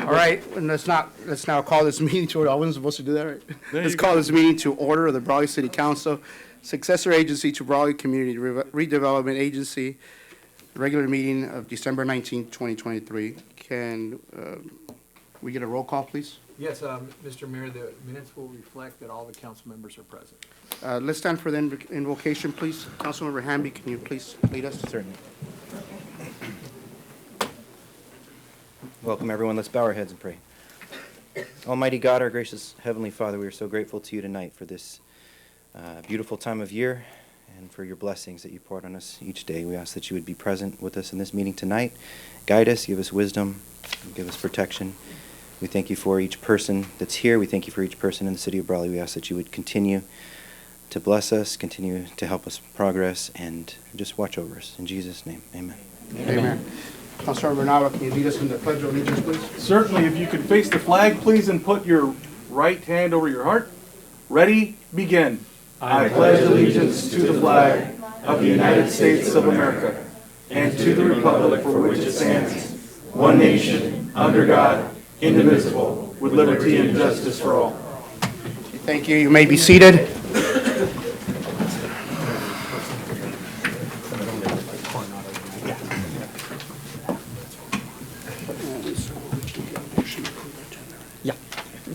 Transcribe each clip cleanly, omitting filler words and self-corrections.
All right, and let's now call this meeting to order. I wasn't supposed to do that, right? Let's call this meeting to order of the Brawley City Council, successor agency to Brawley Community Redevelopment Agency, regular meeting of December 19th, 2023. Can we get a roll call, please? Yes, Mr. Mayor, the minutes will reflect that all the council members are present. Let's stand for the invocation, please. Councilmember Hamby, can you please lead us? Certainly. Welcome, everyone. Let's bow our heads and pray. Almighty God, our gracious Heavenly Father, we are so grateful to you tonight for this beautiful time of year and for your blessings that you poured on us each day. We ask that you would be present with us in this meeting tonight. Guide us, give us wisdom, give us protection. We thank you for each person that's here. We thank you for each person in the city of Brawley. We ask that you would continue to bless us, continue to help us progress, and just watch over us. In Jesus' name, amen. Amen. Councilmember Nava, can you lead us in the Pledge of Allegiance, please? Certainly, if you could face the flag, please, and put your right hand over your heart. Ready, begin. I pledge allegiance to the flag of the United States of America and to the republic for which it stands, one nation, under God, indivisible, with liberty and justice for all. Thank you. You may be seated.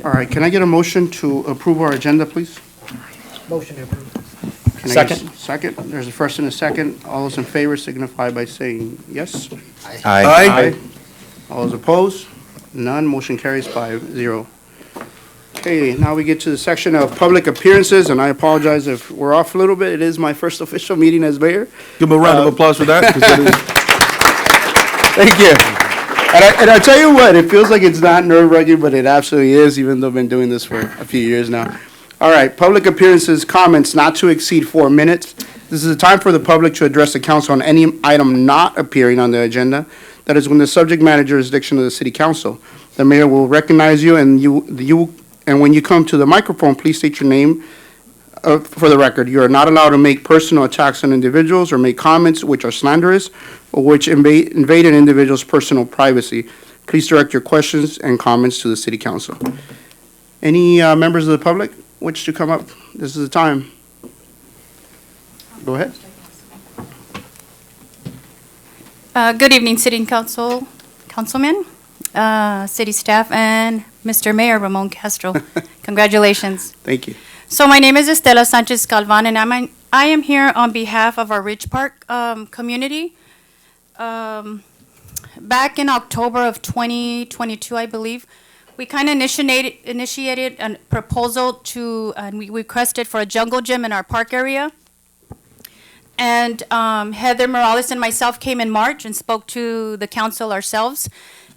All right, can I get a motion to approve our agenda, please? Motion to approve. Second. Second. There's a first and a second. All those in favor signify by saying yes. Aye. All those opposed? None. Motion carries 5-0. Okay, now we get to the section of public appearances, and I apologize if we're off a little bit. It is my first official meeting as mayor. Give them a round of applause for that. Thank you. And I tell you what, it feels like it's not nerve-wracking, but it absolutely is, even though I've been doing this for a few years now. All right, public appearances, comments not to exceed 4 minutes. This is a time for the public to address the council on any item not appearing on the agenda. That is when the subject matter jurisdiction of the city council. The mayor will recognize you, and when you come to the microphone, please state your name for the record. You are not allowed to make personal attacks on individuals or make comments which are slanderous or which invade an individual's personal privacy. Please direct your questions and comments to the city council. Any members of the public wish to come up? This is the time. Go ahead. Good evening, City Council, Councilman, City staff, and Mr. Mayor Ramon Castro. Congratulations. Thank you. So my name is Estela Sanchez Calvan, and I am here on behalf of our Ridge Park community. Back in October of 2022, I believe, we kind of initiated a proposal to, and we requested for a jungle gym in our park area. And Heather Morales and myself came in March and spoke to the council ourselves.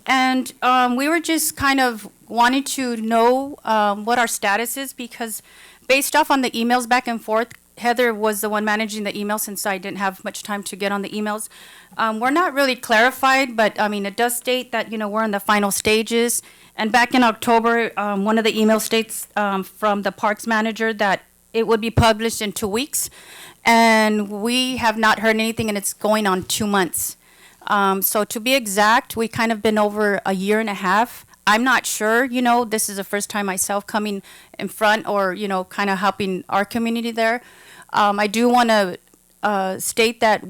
And we were just kind of wanting to know what our status is, because based off on the emails back and forth, Heather was the one managing the emails since I didn't have much time to get on the emails. We're not really clarified, but I mean, it does state that, we're in the final stages. And back in October, one of the email states from the parks manager that it would be published in 2 weeks. And we have not heard anything, and it's going on 2 months. So to be exact, we kind of been over a year and a half. I'm not sure, this is the first time myself coming in front or, kind of helping our community there. I do want to state that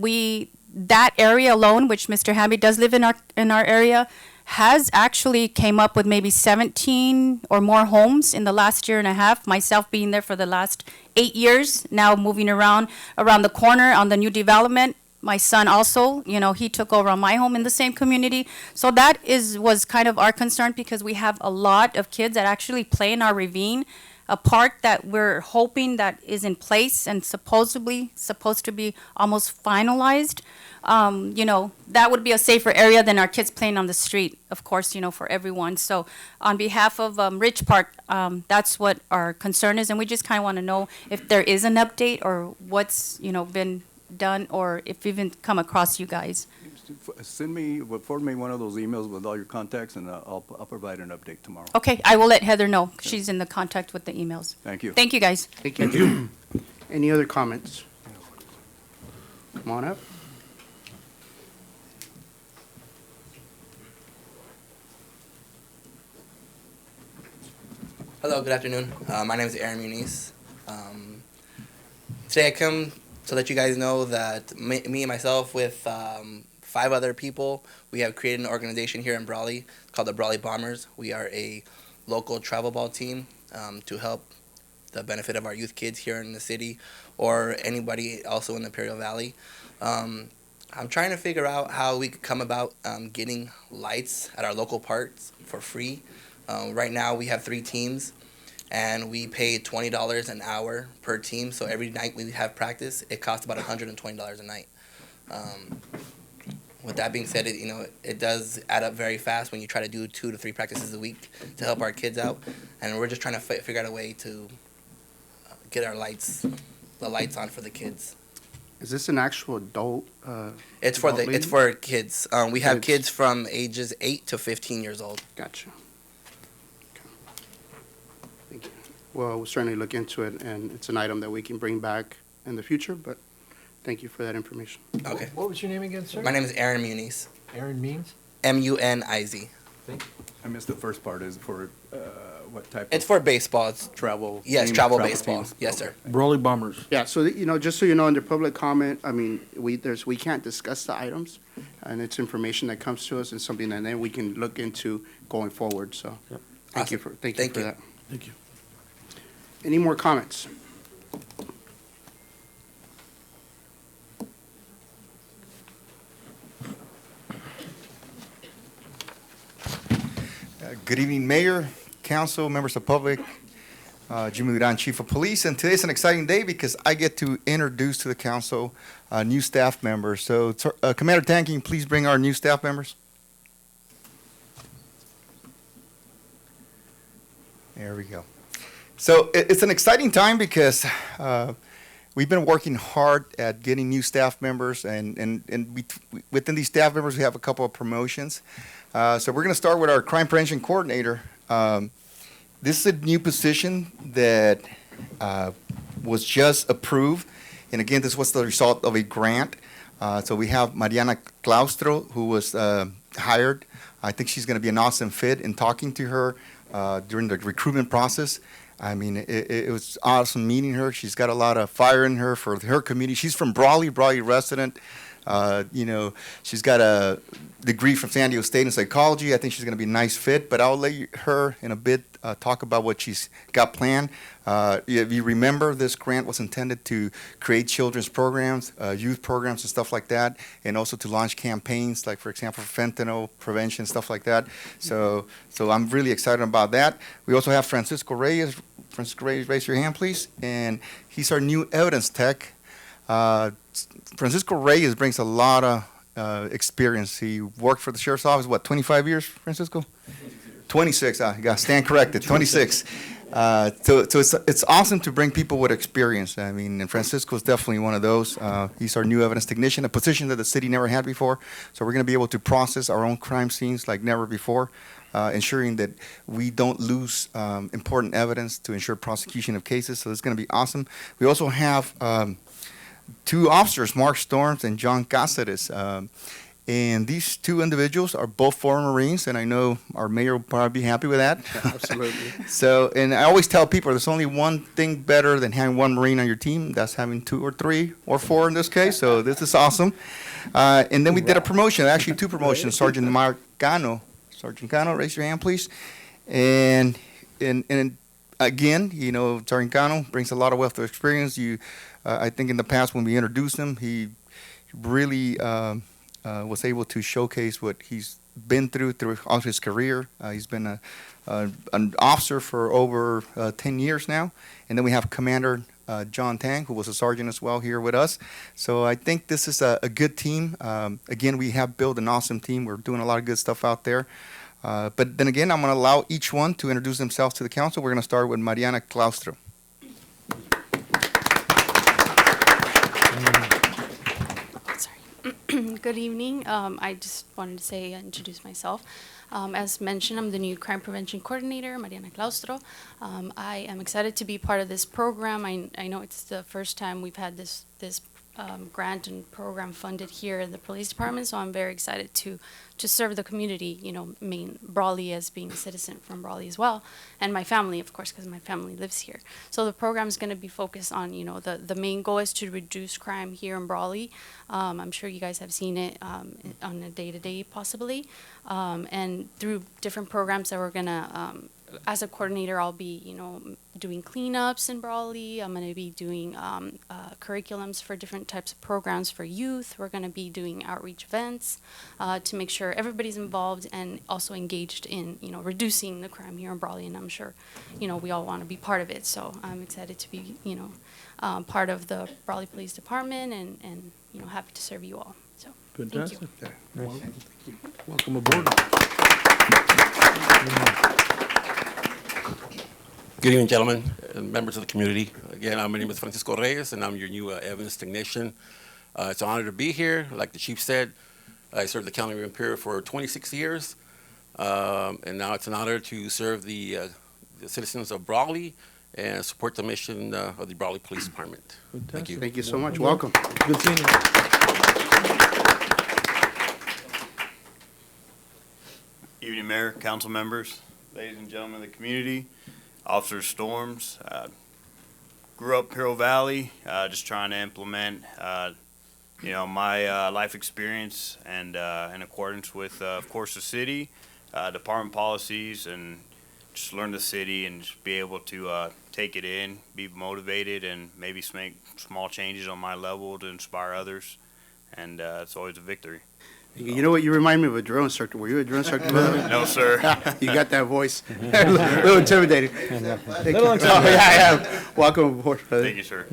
that area alone, which Mr. Hamby does live in our area, has actually came up with maybe 17 or more homes in the last year and a half, myself being there for the last 8 years, now moving around the corner on the new development. My son also, he took over on my home in the same community. So that was kind of our concern, because we have a lot of kids that actually play in our ravine, a park that we're hoping that is in place and supposedly supposed to be almost finalized. That would be a safer area than our kids playing on the street, of course, for everyone. So on behalf of Ridge Park, that's what our concern is. And we just kind of want to know if there is an update or what's, been done, or if we've even come across you guys. Forward me one of those emails with all your contacts, and I'll provide an update tomorrow. Okay, I will let Heather know. She's in the contact with the emails. Thank you. Thank you, guys. Thank you. Any other comments? Come on up. Hello, good afternoon. My name is Aaron Muniz. Today I come to let you guys know that me and myself with 5 other people, we have created an organization here in Brawley called the Brawley Bombers. We are a local travel ball team to help the benefit of our youth kids here in the city or anybody also in the Imperial Valley. I'm trying to figure out how we could come about getting lights at our local parks for free. Right now we have 3 teams and we pay $20 an hour per team. So every night we have practice, it costs about $120 a night. With that being said, it does add up very fast when you try to do 2 to 3 practices a week to help our kids out. And we're just trying to figure out a way to get the lights on for the kids. Is this an actual adult? It's for kids. We have Kids. kids from ages 8 to 15 years old. Gotcha. Okay. Thank you. Well, we'll certainly look into it, and it's an item that we can bring back in the future, but thank you for that information. Okay. What was your name again, sir? My name is Aaron Muniz. Aaron Means? Muniz. I missed the first part. Is for what type It's of for baseball. It's, travel? yes, team, travel baseball. teams? Yes, sir. Brawley Bombers. Yeah, so, just so you know, under public comment, I mean, we can't discuss the items, and it's information that comes to us and something that then we can look into going forward, so. Thank you for Thank you. that. Thank you. Any more comments? Good evening, Mayor, Council, members of the public, Jimmy Duran, Chief of Police, and today's an exciting day because I get to introduce to the council new staff members. So, Commander Tan, can you please bring our new staff members? There we go. So, it's an exciting time because we've been working hard at getting new staff members, and within these staff members, we have a couple of promotions. So we're going to start with our crime prevention coordinator. This is a new position that was just approved. And again, this was the result of a grant. So we have Mariana Claustro, who was hired. I think she's going to be an awesome fit. In talking to her during the recruitment process, I mean, it was awesome meeting her. She's got a lot of fire in her for her community. She's from Brawley resident. She's got a degree from San Diego State in psychology. I think she's going to be a nice fit, but I'll let her in a bit talk about what she's got planned. If you remember, this grant was intended to create children's programs, youth programs and stuff like that, and also to launch campaigns like, for example, fentanyl prevention, stuff like that. So I'm really excited about that. We also have Francisco Reyes. Francisco Reyes, raise your hand, please. And he's our new evidence tech. Francisco Reyes brings a lot of experience. He worked for the sheriff's office, 25 years, Francisco? 26. You got to stand corrected, 26. So it's awesome to bring people with experience. I mean, and Francisco is definitely one of those. He's our new evidence technician, a position that the city never had before. So we're going to be able to process our own crime scenes like never before, ensuring that we don't lose important evidence to ensure prosecution of cases. So it's going to be awesome. We also have 2 officers, Mark Storms and John Cáceres. And these 2 individuals are both former Marines, and I know our mayor will probably be happy with that. Absolutely. So, and I always tell people there's only one thing better than having 1 Marine on your team. That's having 2 or 3 or 4 in this case. So this is awesome. And then we did a promotion, actually 2 promotions. Sergeant Mark Cano. Sergeant Cano, raise your hand, please. And again, Sergeant Cano brings a lot of wealth of experience. I think in the past when we introduced him, he really was able to showcase what he's been through throughout his career. He's been an officer for over 10 years now. And then we have Commander John Tang, who was a sergeant as well here with us. So I think this is a good team. Again, we have built an awesome team. We're doing a lot of good stuff out there. But then again, I'm going to allow each one to introduce themselves to the council. We're going to start with Mariana Claustro. Good evening. I just wanted to introduce myself. As mentioned, I'm the new crime prevention coordinator, Mariana Claustro. I am excited to be part of this program. I know it's the first time we've had this grant and program funded here in the police department, so I'm very excited to serve the community, Brawley as being a citizen from Brawley as well, and my family, of course, because my family lives here. So the program is going to be focused on, the main goal is to reduce crime here in Brawley. I'm sure you guys have seen it on a day-to-day possibly, and through different programs that we're going to, as a coordinator, I'll be, doing cleanups in Brawley. I'm going to be doing curriculums for different types of programs for youth. We're going to be doing outreach events to make sure everybody's involved and also engaged in, reducing the crime here in Brawley. And I'm sure, we all want to be part of it. So I'm excited to be, part of the Brawley Police Department and happy to serve you all. So thank you. Fantastic. Welcome aboard. Good evening, gentlemen and members of the community. Again, my name is Francisco Reyes, and I'm your new evidence technician. It's an honor to be here. Like the chief said, I served the County of Imperial for 26 years, and now it's an honor to serve the citizens of Brawley and support the mission of the Brawley Police Department. Thank you. Thank you so much. Welcome. Good seeing you. Evening, Mayor, council members, ladies and gentlemen of the community, Officer Storms. Grew up Hero Valley, just trying to implement, my life experience and in accordance with, of course, the city, department policies, and just learn the city and just be able to take it in, be motivated, and maybe make small changes on my level to inspire others. And it's always a victory. You know what? You remind me of a drill instructor. Were you a drill instructor? No, sir. You got that voice. A little intimidating. Thank you. Oh, yeah. Welcome aboard, brother. Thank you, sir.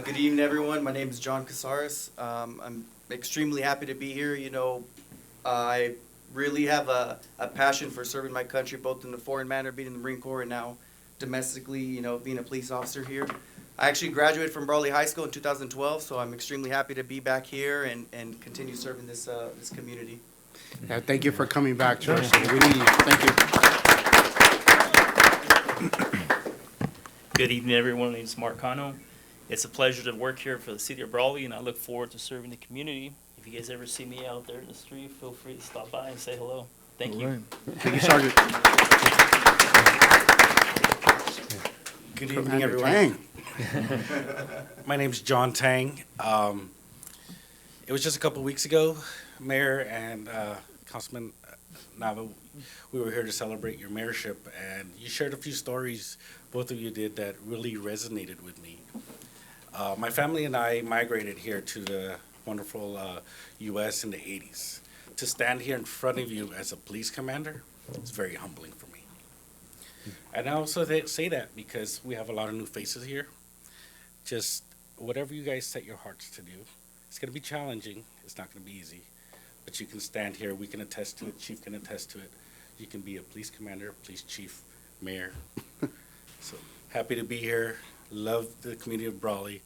Good evening, everyone. My name is John Casares. I'm extremely happy to be here. I really have a passion for serving my country, both in the foreign manner, being in the Marine Corps, and now domestically, being a police officer here. I actually graduated from Brawley High School in 2012, so I'm extremely happy to be back here and continue serving this community. Yeah, thank you for coming back to us. We need you. Thank you. Good evening, everyone. My name is Mark Cano. It's a pleasure to work here for the city of Brawley, and I look forward to serving the community. If you guys ever see me out there in the street, feel free to stop by and say hello. Thank you. Thank you, Sergeant. Good evening, everyone. Dang. My name's John Tang. It was just a couple weeks ago, Mayor and Councilman Nava, we were here to celebrate your mayorship, and you shared a few stories, both of you did, that really resonated with me. My family and I migrated here to the wonderful U.S. in the 80s. To stand here in front of you as a police commander, it's very humbling for me. And I also say that because we have a lot of new faces here. Just whatever you guys set your hearts to do, it's going to be challenging. It's not going to be easy. But you can stand here. We can attest to it. Chief can attest to it. You can be a police commander, police chief, mayor. So happy to be here. Love the community of Brawley.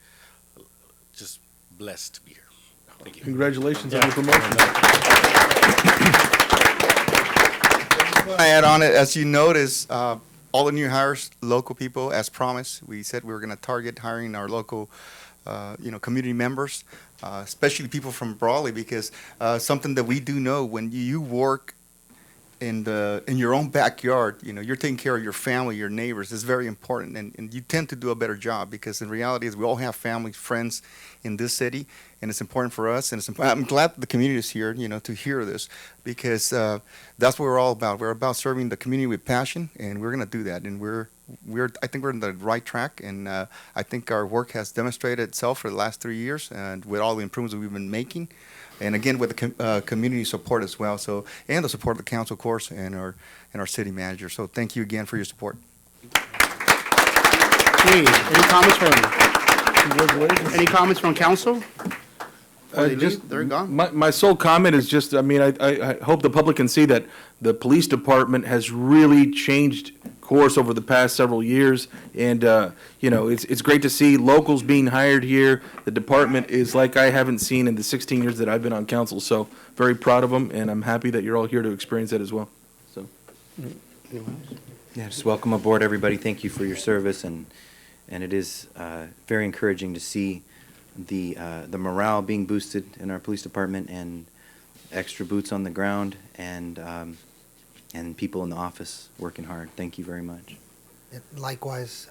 Just blessed to be here. Thank you. Congratulations on your promotion. I add on it, as you notice, all the new hires, local people, as promised. We said we were going to target hiring our local, community members, especially people from Brawley, because something that we do know, when you work in your own backyard, you're taking care of your family, your neighbors. It's very important, and you tend to do a better job, because in reality is we all have families, friends in this city, and it's important for us. And I'm glad that the community is here, to hear this, because that's what we're all about. We're about serving the community with passion, and we're going to do that. And I think we're on the right track, and I think our work has demonstrated itself for the last 3 years, and with all the improvements that we've been making. And again, with the community support as well, and the support of the council, of course, and our city manager. So thank you again for your support. Hey, any comments from council? They're gone. My sole comment is just, I hope the public can see that the police department has really changed course over the past several years, and it's great to see locals being hired here. The department is like I haven't seen in the 16 years that I've been on council, so very proud of them, and I'm happy that you're all here to experience that as well. So, Yeah, just welcome aboard, everybody. Thank you for your service, and it is very encouraging to see the morale being boosted in our police department, and extra boots on the ground, and people in the office working hard. Thank you very much. Likewise,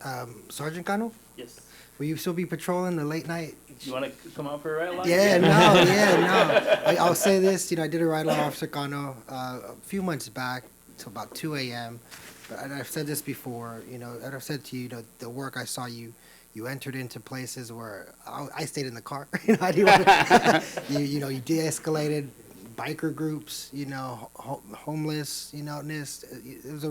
Sergeant Cano, Yes. will you still be patrolling the late night? You want to come out for a ride along? Yeah, no. I'll say this, I did a ride along Officer Cano a few months back till about 2 a.m. And I've said this before, and I've said to you, the work I saw you entered into places where I stayed in the car. I didn't wanna, you de-escalated biker groups, homeless, it was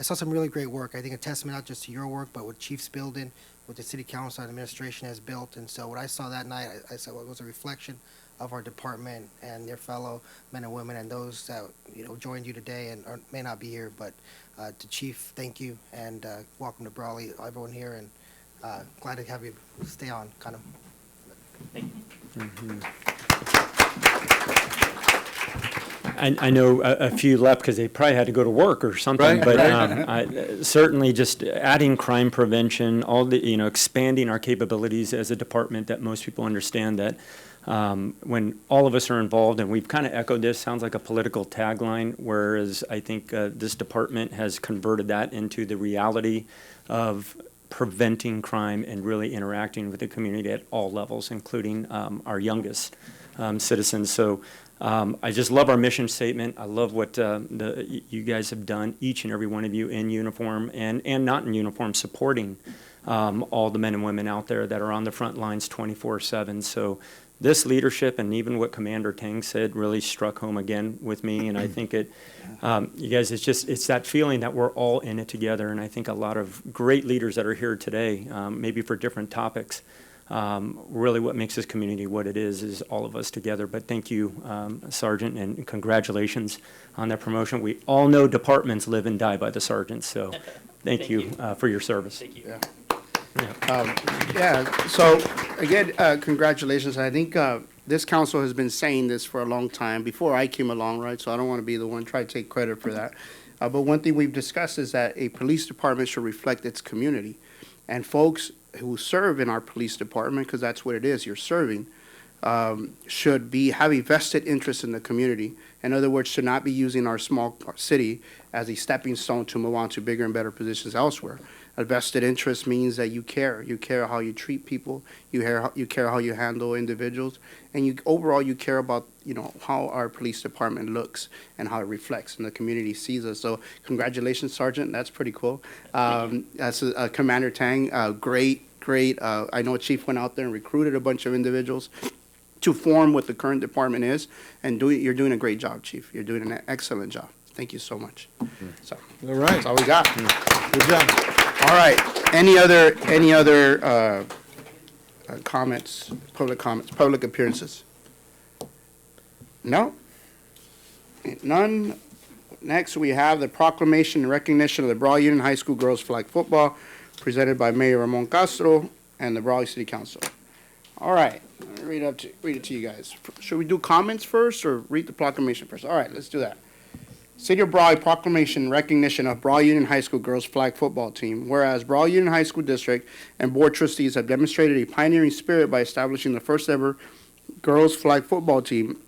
I saw some really great work. I think a testament not just to your work, but what Chief's building, what the City Council and administration has built. And so what I saw that night, I said, well, it was a reflection of our department and their fellow men and women and those that, joined you today and may not be here. But to Chief, thank you, and welcome to Brawley, everyone here, and glad to have you stay on, kind of. Thank you. I know a few left because they probably had to go to work or something, Right, but right. certainly just adding crime prevention, all the, expanding our capabilities as a department that most people understand that when all of us are involved, and we've kind of echoed this, sounds like a political tagline, whereas I think this department has converted that into the reality of preventing crime and really interacting with the community at all levels, including our youngest citizens. So I just love our mission statement. I love what you guys have done, each and every one of you in uniform and not in uniform, supporting all the men and women out there that are on the front lines 24/7. So this leadership and even what Commander Tang said really struck home again with me. And I think you guys, it's that feeling that we're all in it together. And I think a lot of great leaders that are here today, maybe for different topics, really what makes this community what it is all of us together. But thank you, Sergeant, and congratulations on that promotion. We all know departments live and die by the sergeants, so thank you for your service. Thank you. So again, congratulations. I think this council has been saying this for a long time, before I came along, right? So I don't want to be the one try to take credit for that. But one thing we've discussed is that a police department should reflect its community. And folks who serve in our police department, because that's what it is, you're serving, should have a vested interest in the community. In other words, should not be using our small city as a stepping stone to move on to bigger and better positions elsewhere. A vested interest means that you care. You care how you treat people. You care how you handle individuals, and overall you care about how our police department looks and how it reflects and the community sees us. So congratulations, Sergeant. That's pretty cool. That's Commander Tang. Great. I know Chief went out there and recruited a bunch of individuals to form what the current department is, and you're doing a great job, Chief. You're doing an excellent job. Thank you so much. So All right. that's all we got. Good job. All right. Any other comments, public appearances? No? None. Next, we have the proclamation and recognition of the Brawley Union High School girls flag football presented by Mayor Ramon Castro and the Brawley City Council. All right. Let me read it to you guys. Should we do comments first or read the proclamation first? All right, let's do that. City of Brawley proclamation and recognition of Brawley Union High School girls flag football team. Whereas Brawley Union High School District and Board Trustees have demonstrated a pioneering spirit by establishing the first ever girls flag football team,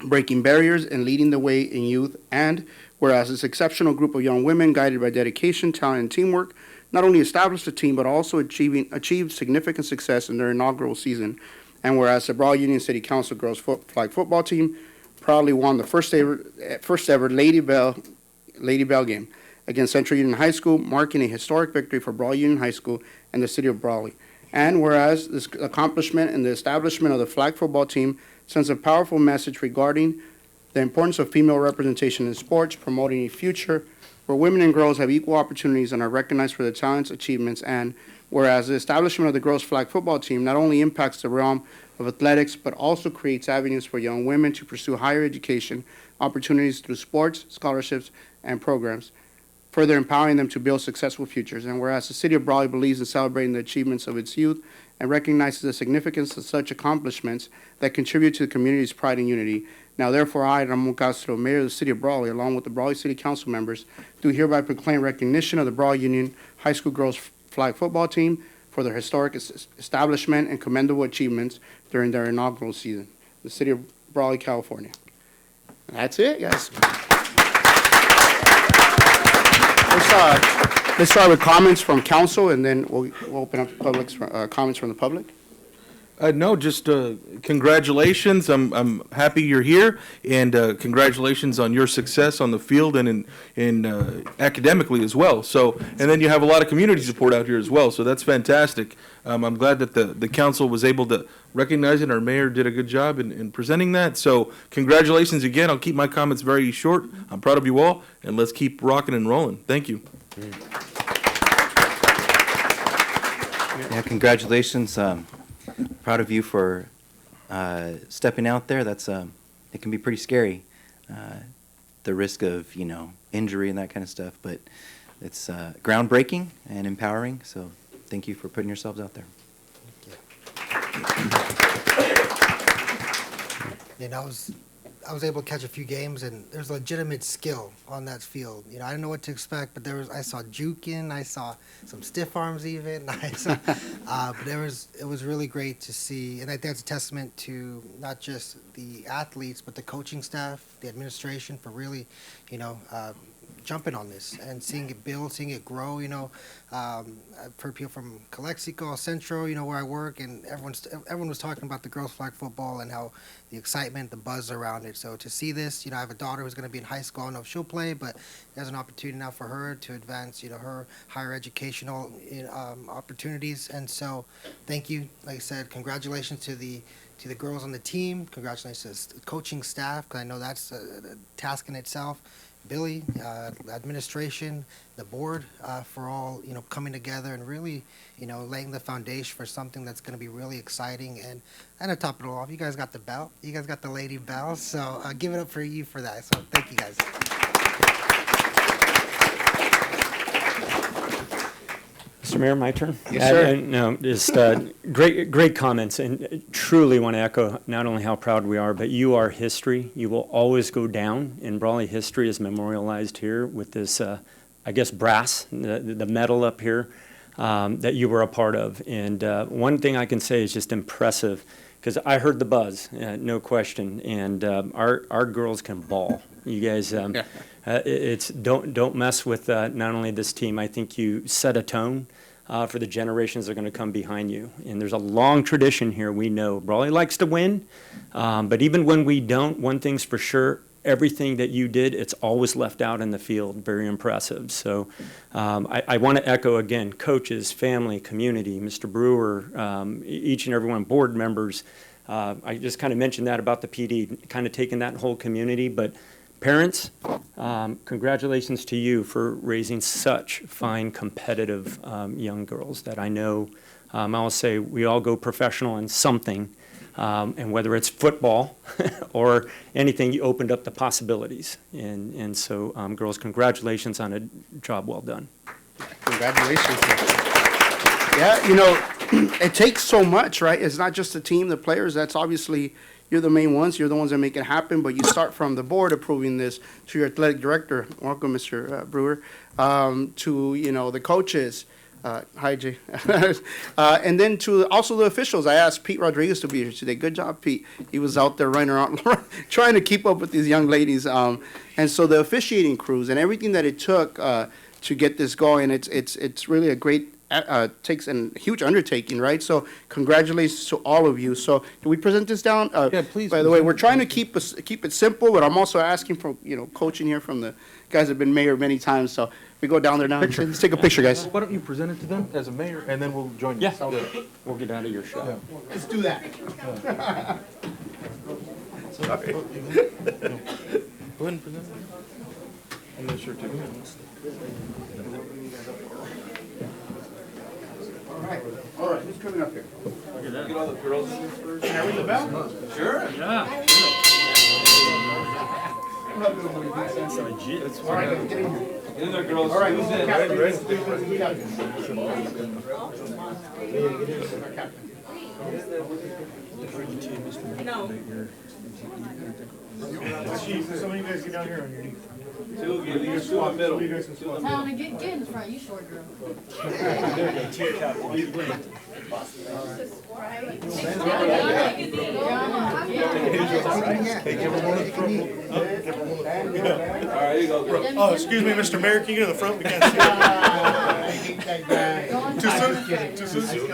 breaking barriers and leading the way in youth. And whereas this exceptional group of young women, guided by dedication, talent, and teamwork, not only established the team but also achieved significant success in their inaugural season. And whereas the Brawley Union City Council girls flag football team proudly won the first ever Lady Bell game against Central Union High School, marking a historic victory for Brawley Union High School and the city of Brawley. And whereas this accomplishment and the establishment of the flag football team sends a powerful message regarding the importance of female representation in sports, promoting a future where women and girls have equal opportunities and are recognized for their talents, achievements, and whereas the establishment of the girls flag football team not only impacts the realm of athletics, but also creates avenues for young women to pursue higher education opportunities through sports, scholarships, and programs, further empowering them to build successful futures. And whereas the city of Brawley believes in celebrating the achievements of its youth and recognizes the significance of such accomplishments that contribute to the community's pride and unity, Now therefore, I, Ramon Castro, Mayor of the City of Brawley, along with the Brawley City Council members, do hereby proclaim recognition of the Brawley Union High School Girls Flag Football Team for their historic establishment and commendable achievements during their inaugural season, the City of Brawley, California. And that's it, guys. Let's start with comments from council, and then we'll open up comments from the public. No, just congratulations. I'm happy you're here, and congratulations on your success on the field and in academically as well. So, and then you have a lot of community support out here as well. So that's fantastic. I'm glad that the council was able to recognize it. Our mayor did a good job in presenting that. So congratulations again. I'll keep my comments very short. I'm proud of you all, and let's keep rocking and rolling. Thank you. Yeah, congratulations. Proud of you for stepping out there. That's it can be pretty scary, the risk of injury and that kind of stuff. But it's groundbreaking and empowering. So thank you for putting yourselves out there. And I was able to catch a few games, and there's legitimate skill on that field. I didn't know what to expect, but I saw juking, I saw some stiff arms even. But it was really great to see, and I think that's a testament to not just the athletes, but the coaching staff, the administration for really, jumping on this and seeing it build, seeing it grow. I've heard people from Calexico, Centro, where I work, and everyone was talking about the girls' flag football and how the excitement, the buzz around it. So to see this, I have a daughter who's going to be in high school. I don't know if she'll play, but there's an opportunity now for her to advance, her higher educational opportunities. And so, thank you. Like I said, congratulations to the girls on the team. Congratulations to the coaching staff, because I know that's a task in itself. Billy, administration, the board, for all, coming together and really, laying the foundation for something that's going to be really exciting. And to top it all off, you guys got the belt. You guys got the lady belt. So give it up for you for that. So thank you guys. Mr. Mayor, my turn? Yes, sir. No, just great comments, and truly want to echo not only how proud we are, but you are history. You will always go down in Brawley history as memorialized here with this, brass, the medal up here that you were a part of. And one thing I can say is just impressive, because I heard the buzz, no question, and our girls can ball. You guys, don't mess with not only this team. I think you set a tone for the generations that are going to come behind you. And there's a long tradition here. We know Brawley likes to win, but even when we don't, one thing's for sure: everything that you did, it's always left out in the field. Very impressive. So I want to echo again, coaches, family, community, Mr. Brewer, each and every one, board members. I just kind of mentioned that about the PD, kind of taking that whole community, but parents, congratulations to you for raising such fine, competitive young girls that I know, I'll say we all go professional in something, and whether it's football or anything, you opened up the possibilities. And so, girls, congratulations on a job well done. Congratulations. Yeah, it takes so much, right? It's not just the team, the players. That's obviously, you're the main ones. You're the ones that make it happen. But you start from the board approving this to your athletic director. Welcome, Mr. Brewer. To, the coaches. Hi, Jay. And then to also the officials. I asked Pete Rodriguez to be here today. Good job, Pete. He was out there running around trying to keep up with these young ladies. And so the officiating crews and everything that it took to get this going, it's really a great takes a huge undertaking, right? So congratulations to all of you. So can we present this down? Yeah, please. By the way, we're trying to keep it simple, but I'm also asking for coaching here from the guys that have been mayor many times. So we go down there now. Let's take a picture, guys. Why don't you present it to them as a mayor, and then we'll join you. Yeah, we'll get out of your shot. Yeah. Let's do that. Sorry. Go ahead and present it. I'm not sure too. All right. Who's coming up here? Look at that. Get all the girls in here first. Can I ring the bell? Sure. Yeah. It's All right, get in here. Get in there, girls. All right, Who's in? Captain, Right. we got this. Captain. No. Chief, some of you guys get down here on your knees. Two of you, leaders to the middle. You guys can swap. Towna, get in the front, you short girl. Oh, excuse me, Mr. Mayor, can you get to the front? We can't see you. Too soon? Too soon?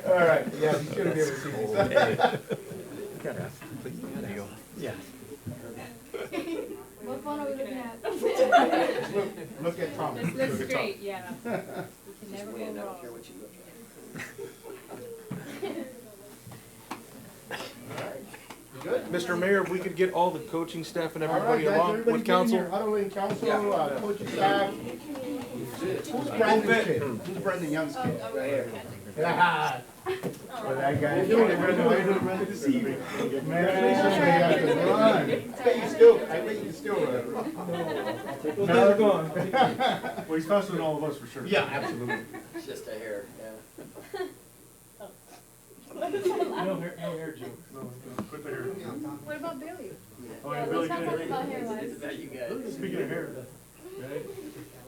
All right, yeah, you should be able to see these. What phone are we looking at? Look at Tom. This looks great, yeah. Can never go wrong. Good. Mr. Mayor, if we could get all the coaching staff and All right, everybody guys, along everybody with get in council. here. Huddle in council, coaching staff. Who's Brandon's kid? Who's Brandon Young's kid? Right here. Yeah. Well, that guy. How you doing, Brandon? How you doing, Brandon? Good to see you. Man, I bet you run. I bet you still run. How's it going? Well, he's faster than all of us for sure. Yeah, absolutely. It's just a hair, yeah. No hair, Joe. No, put the hair. What about Billy? Oh, yeah, Billy, Let's get not talk it. about hair wise. That you guys. Speaking of hair. Right?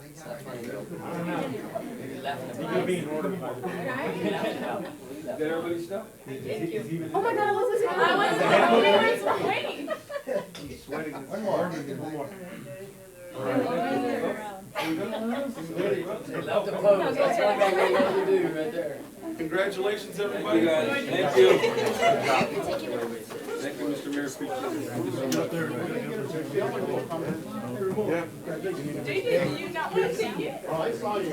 It's not funny, though. I don't know. You're laughing at You me. could be in order. Is that everybody's stuff? Oh my God, what was it? I was waiting. He's sweating. One more. One more. They love to pose, that's one thing they love to do right there. Congratulations, everybody. Thank you. Thank you, Mr. Mayor. Yeah. JJ, you not want to take it? Oh, I saw you.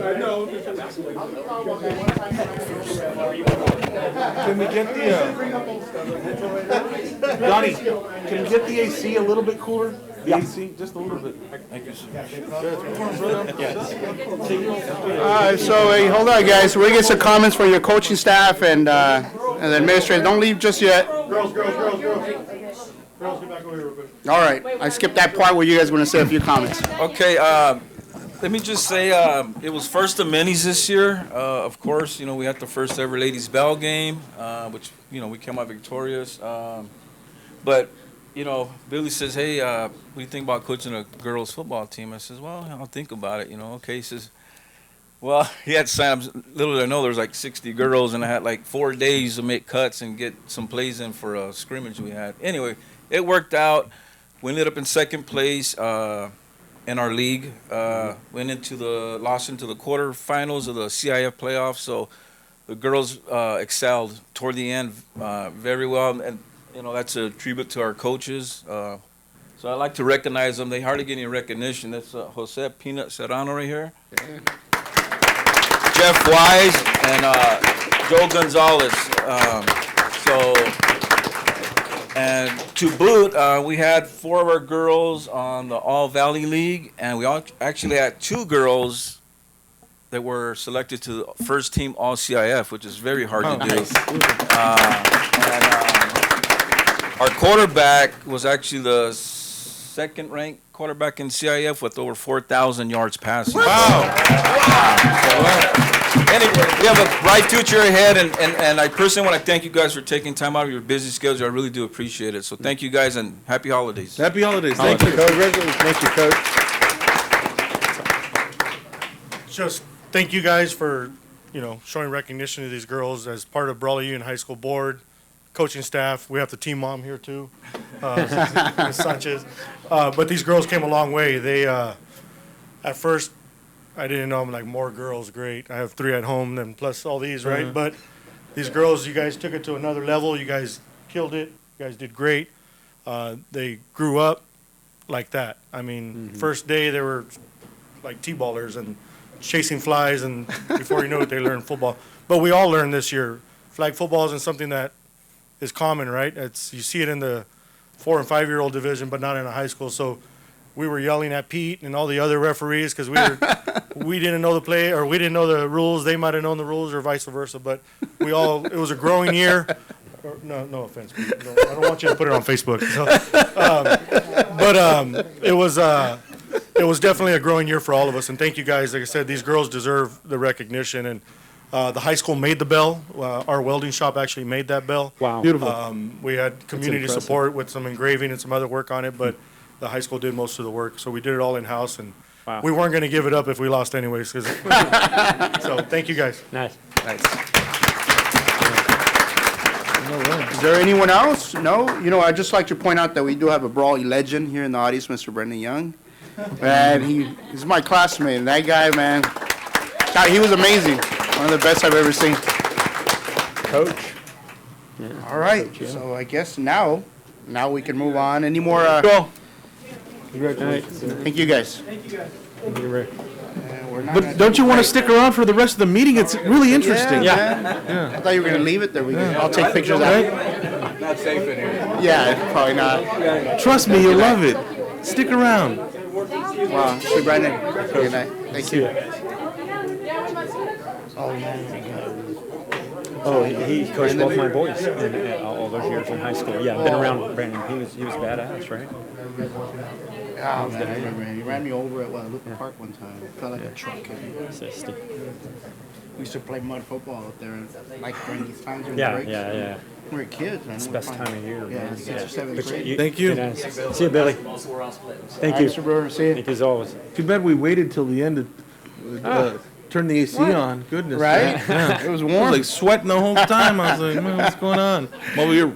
I know. Can we get the, Donnie, can we get the AC a little bit cooler? The AC, just a little bit. Thank you, sir. So, hey, hold on, guys. We're gonna get some comments from your coaching staff and the administrators. Don't leave just yet. Girls, get back over here real quick. All right, I skipped that part where you guys want to say a few comments. Okay, let me just say, it was first of many's this year. Of course, we had the first ever ladies ball game, which, we came out victorious. But, Billy says, hey, what do you think about coaching a girls football team? I says, well, I'll think about it, Okay, he says, well, he had signs. Little did I know there was like 60 girls, and I had like 4 days to make cuts and get some plays in for a scrimmage we had. Anyway, it worked out. We ended up in second place in our league. Lost into the quarterfinals of the CIF playoffs. So the girls excelled toward the end very well, and that's a tribute to our coaches. So I'd like to recognize them. They hardly get any recognition. That's Jose Peanut Serrano right here. Jeff Wise and Joe Gonzalez. And to boot, we had 4 of our girls on the All Valley League, and we actually had 2 girls that were selected to the first team All CIF, which is very hard to do. Our quarterback was actually the second-ranked quarterback in CIF with over 4,000 yards passing. Wow! Anyway, we have a bright future ahead, and I personally want to thank you guys for taking time out of your busy schedule. I really do appreciate it. So thank you guys, and happy holidays. Happy holidays. Thank you. Thank you, Coach. Just thank you guys for, showing recognition to these girls as part of Brawley Union High School Board, coaching staff. We have the team mom here too, Ms. Sanchez. But these girls came a long way. They, at first, I didn't know, I'm like, more girls, great. I have 3 at home, then plus all these, right? Mhm. But these girls, you guys took it to another level. You guys killed it. You guys did great. They grew up like that. I mean, first day they were like T-ballers and chasing flies, and before you know it, they learned football. But we all learned this year. Flag football isn't something that is common, right? You see it in the 4- and 5-year-old division, but not in a high school. So we were yelling at Pete and all the other referees because we didn't know the play, or we didn't know the rules. They might have known the rules, or vice versa. But it was a growing year. No offense, Pete. I don't want you to put it on Facebook. So, it was definitely a growing year for all of us. And thank you guys. Like I said, these girls deserve the recognition, and The high school made the bell. Our welding shop actually made that bell. Wow. Beautiful. We had community impressive. support with some engraving and some other work on it, but the high school did most of the work. So we did it all in-house, and Wow. we weren't going to give it up if we lost anyways. 'Cause so thank you guys. Nice. Nice. Is there anyone else? No? You know, I'd just like to point out that we do have a Brawley legend here in the audience, Mr. Brendan Young. And he's my classmate, and that guy, man, God, he was amazing. One of the best I've ever seen. Coach. All right, so I guess now we can move on. Any more? Congratulations. Thank you, guys. Thank you, Rick. But don't you want to stick around for the rest of the meeting? It's really interesting. Yeah. I thought you were gonna leave it there. I'll take pictures out. Not safe in here. Yeah, probably not. Trust me, you'll love it. Stick around. Wow, see Brandon. Good night. Thank you. Oh, he coached both my boys in all those years in high school. Yeah, I've been around Brandon. He was badass, right? Oh, man, I remember. He ran me over at Lucas Park one time. It felt like a truck. Assistant. We used to play mud football out there, like during these times during Yeah, breaks. yeah. We were kids, man. It's the best time of year, Yeah, man. 6th or 7th grade. Thank you. See you, Billy. Thank you. Mr. Brewer, see you. Thank you as always. Too bad we waited till the end to turn the AC on. Goodness. Right? Yeah. It was I warm. was like sweating the whole time. I was like, man, what's going on? I'm over here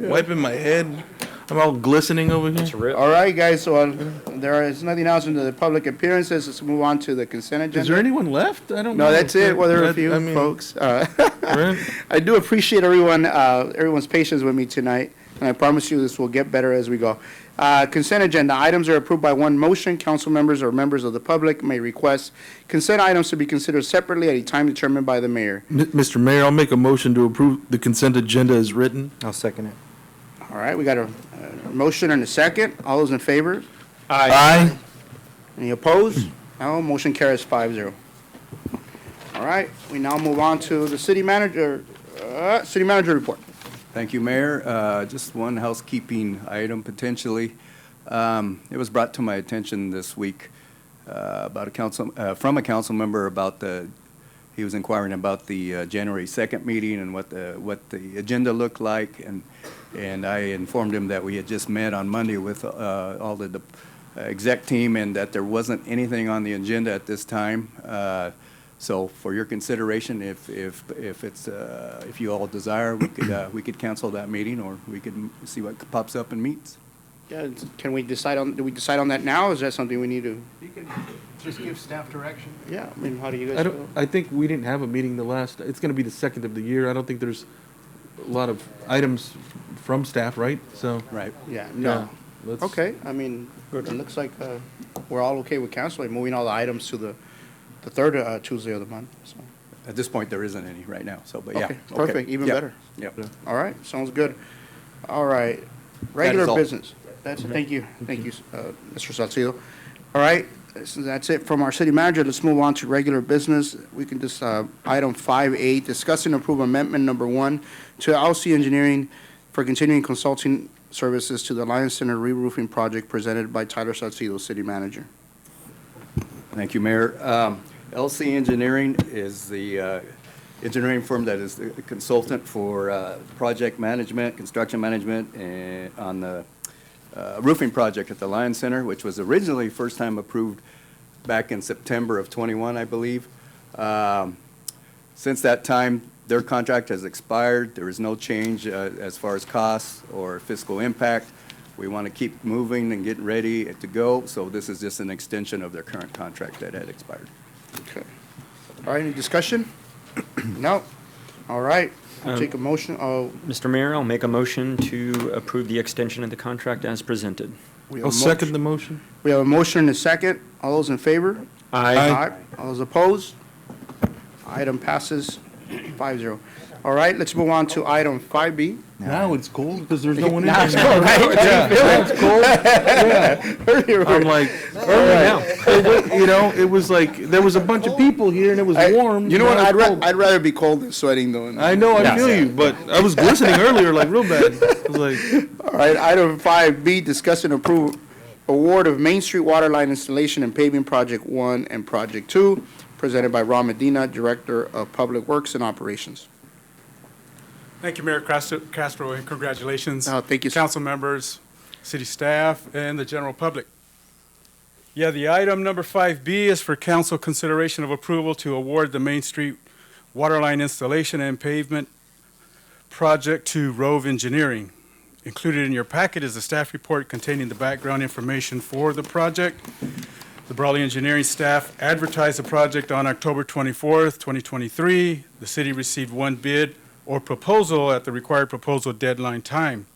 wiping my head. I'm all glistening over here. All right, guys, so there is nothing else into the public appearances. Let's move on to the consent agenda. Is there anyone left? I don't know. No, that's it. Well, there are a That- few I mean, folks. right? I do appreciate everyone's patience with me tonight, and I promise you this will get better as we go. Consent agenda. Items are approved by one motion. Council members or members of the public may request consent items to be considered separately at a time determined by the mayor. Mr. Mayor, I'll make a motion to approve the consent agenda as written. I'll second it. All right, we got a motion and a second. All those in favor? Aye. Any opposed? No, motion carries 5-0. All right, we now move on to the city manager report. Thank you, Mayor. Just one housekeeping item potentially. It was brought to my attention this week about from a council member about he was inquiring about the January 2nd meeting and what the agenda looked like, and I informed him that we had just met on Monday with all the exec team and that there wasn't anything on the agenda at this time. So for your consideration, if you all desire, we could cancel that meeting, or we could see what pops up and meets. Yeah, do we decide on that now, or is that something we need to? You can just give staff direction. Yeah, I mean, how do you guys feel? I think we didn't have a meeting it's going to be the second of the year. I don't think there's a lot of items from staff, right? So. Right. Yeah, no. Let's- Okay, I mean, it looks like we're all okay with canceling, moving all the items to the third Tuesday of the month, so. At this point, there isn't any right now, so, but yeah. Okay, perfect, even Yep. better. Yep. All right, sounds good. All right, regular all. business. Thank you, Mr. Salcido. All right, that's it from our city manager. Let's move on to regular business. We can just, item 5A, discuss and approve amendment number 1 to LC Engineering for continuing consulting services to the Lions Center re-roofing project presented by Tyler Salcido, city manager. Thank you, Mayor. LC Engineering is the engineering firm that is the consultant for project management, construction management, and on the roofing project at the Lions Center, which was originally first time approved back in September of 21, I believe. Since that time, their contract has expired. There is no change as far as costs or fiscal impact. We want to keep moving and getting ready to go, so this is just an extension of their current contract that had expired. Okay. All right, any discussion? No? All right, I'll take a motion. Mr. Mayor, I'll make a motion to approve the extension of the contract as presented. We have I'll a second the motion. We have a motion and a second. All those in favor? Aye. All those opposed? Item passes 5-0. All right, let's move on to item 5B. Now it's cold because there's no one in Now here. it's cold, right? Yeah, Now it's cold. Yeah. I'm like, it was like, there was a bunch of people here and it was warm. You know what, Now it's cold. I'd rather be cold than sweating though. I know, I feel you, but I was glistening earlier, like real bad. I was like, All right, item 5B, discuss and approve award of Main Street water line installation and paving project 1 and project 2. presented by Ron Medina, Director of Public Works and Operations. Thank you, Mayor Castro, and congratulations. Thank you, sir. Council members, city staff, and the general public. Yeah, the item number 5B is for council consideration of approval to award the Main Street waterline installation and pavement project to Rove Engineering. Included in your packet is a staff report containing the background information for the project. The Brawley Engineering staff advertised the project on October 24th, 2023. The city received one bid or proposal at the required proposal deadline time.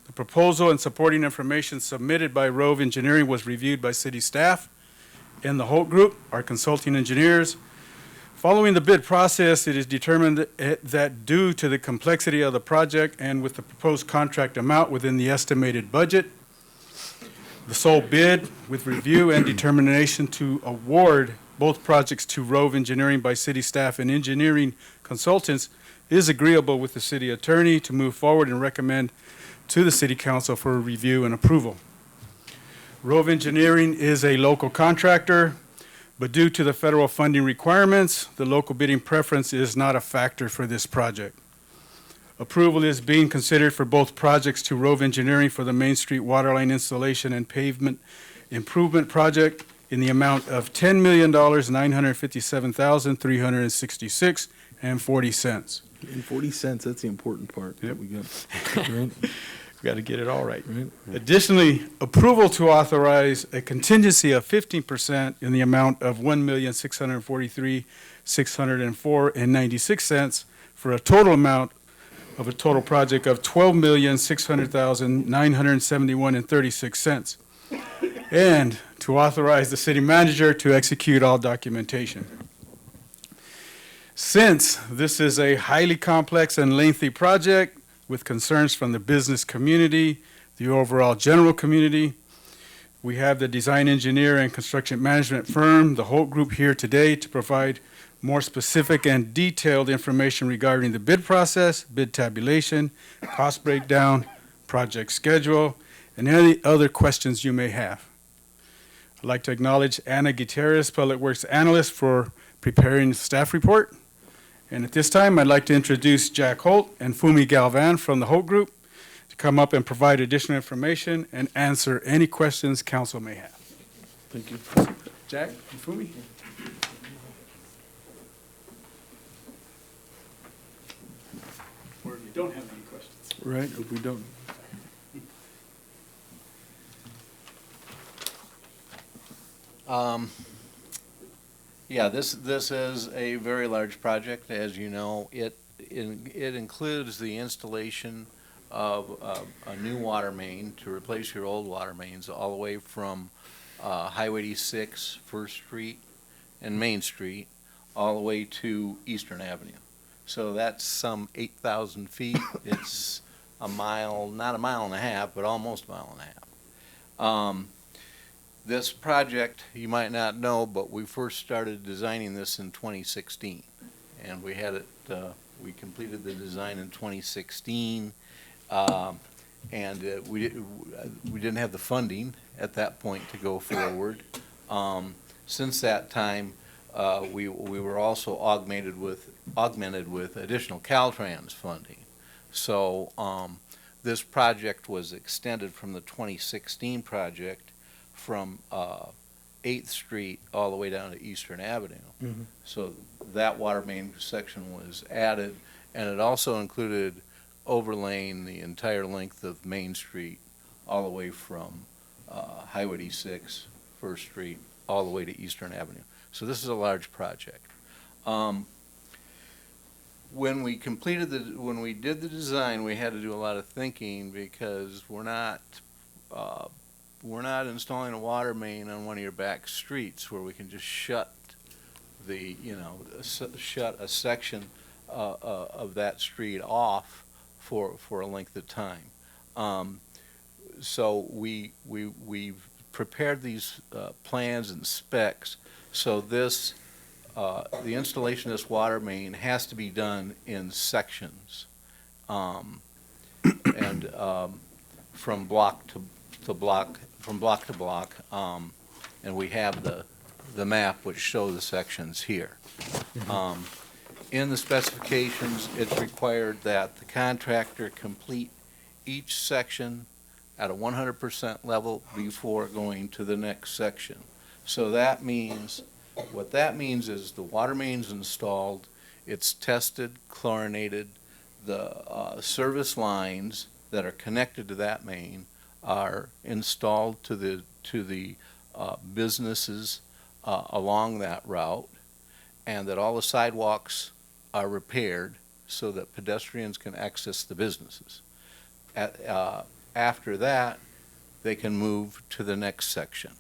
The proposal and supporting information submitted by Rove Engineering was reviewed by city staff and the Holt Group, our consulting engineers. Following the bid process, it is determined that due to the complexity of the project and with the proposed contract amount within the estimated budget, the sole bid with review and determination to award both projects to Rove Engineering by city staff and engineering consultants is agreeable with the city attorney to move forward and recommend to the city council for review and approval. Rove Engineering is a local contractor, but due to the federal funding requirements, the local bidding preference is not a factor for this project. Approval is being considered for both projects to Rove Engineering for the Main Street waterline installation and pavement improvement project in the amount of $10,957,366.40. And 40 cents, that's the important part. Yep. We got, right? We got to get it all right. Right. Additionally, approval to authorize a contingency of 15% in the amount of $1,643,604.96 for a total amount of a total project of $12,600,971.36. And to authorize the city manager to execute all documentation. Since this is a highly complex and lengthy project with concerns from the business community, the overall general community, we have the design engineer and construction management firm, the Holt Group, here today to provide more specific and detailed information regarding the bid process, bid tabulation, cost breakdown, project schedule, and any other questions you may have. I'd like to acknowledge Anna Gutierrez, Public Works Analyst, for preparing the staff report. And at this time, I'd like to introduce Jack Holt and Fumi Galvan from the Holt Group to come up and provide additional information and answer any questions council may have. Thank you. Jack and Fumi. Or if you don't have any questions. Right, if we don't. Yeah, this is a very large project, as you know. It includes the installation of a new water main to replace your old water mains all the way from Highway 86, First Street, and Main Street, all the way to Eastern Avenue. So that's some 8,000 feet. It's a mile, not a mile and a half, but almost a mile and a half. This project, you might not know, but we first started designing this in 2016. And we had it, we completed the design in 2016. And we didn't have the funding at that point to go forward. Since that time, we were also augmented with additional Caltrans funding. So this project was extended from the 2016 project from 8th Street all the way down to Eastern Avenue. Mm-hmm. So that water main section was added, and it also included overlaying the entire length of Main Street all the way from Highway 86, First Street, all the way to Eastern Avenue. So this is a large project. When we did the design, we had to do a lot of thinking because we're not installing a water main on one of your back streets where we can just shut shut a section of that street off for a length of time. So we've prepared these plans and specs. So this the installation of this water main has to be done in sections, and from block to block, and we have the the map which show the sections here. In the specifications, it's required that the contractor complete each section at a 100% level before going to the next section. So that means, what that means is the water main's installed, it's tested, chlorinated, the service lines that are connected to that main are installed to the businesses along that route, and that all the sidewalks are repaired so that pedestrians can access the businesses. After that, they can move to the next section.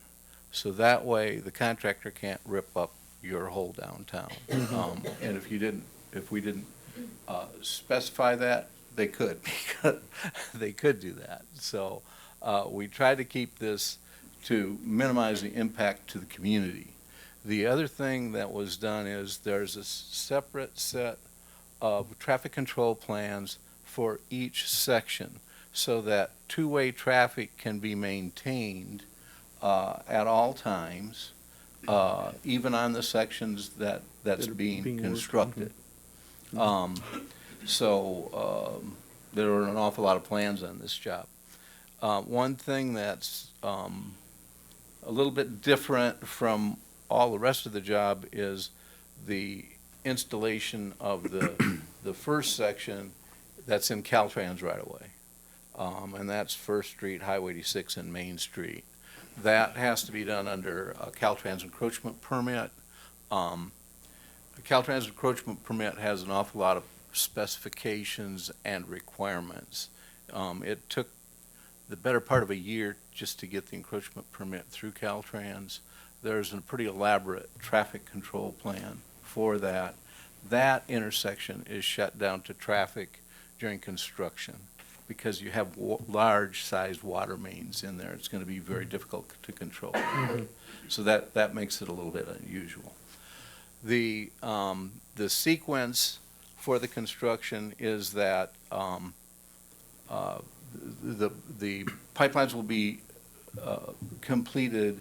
So that way, the contractor can't rip up your whole downtown. And if we didn't specify that, they could, because they could do that. So we try to keep this to minimize the impact to the community. The other thing that was done is there's a separate set of traffic control plans for each section so that two-way traffic can be maintained at all times, even on the sections that's being constructed. So there are an awful lot of plans on this job. One thing that's a little bit different from all the rest of the job is the installation of the first section that's in Caltrans right away. And that's First Street, Highway 86, and Main Street. That has to be done under a Caltrans encroachment permit. A Caltrans encroachment permit has an awful lot of specifications and requirements. It took the better part of a year just to get the encroachment permit through Caltrans. There's a pretty elaborate traffic control plan for that. That intersection is shut down to traffic during construction because you have large-sized water mains in there. It's going to be very difficult to control. So that makes it a little bit unusual. The sequence for the construction is that the pipelines will be completed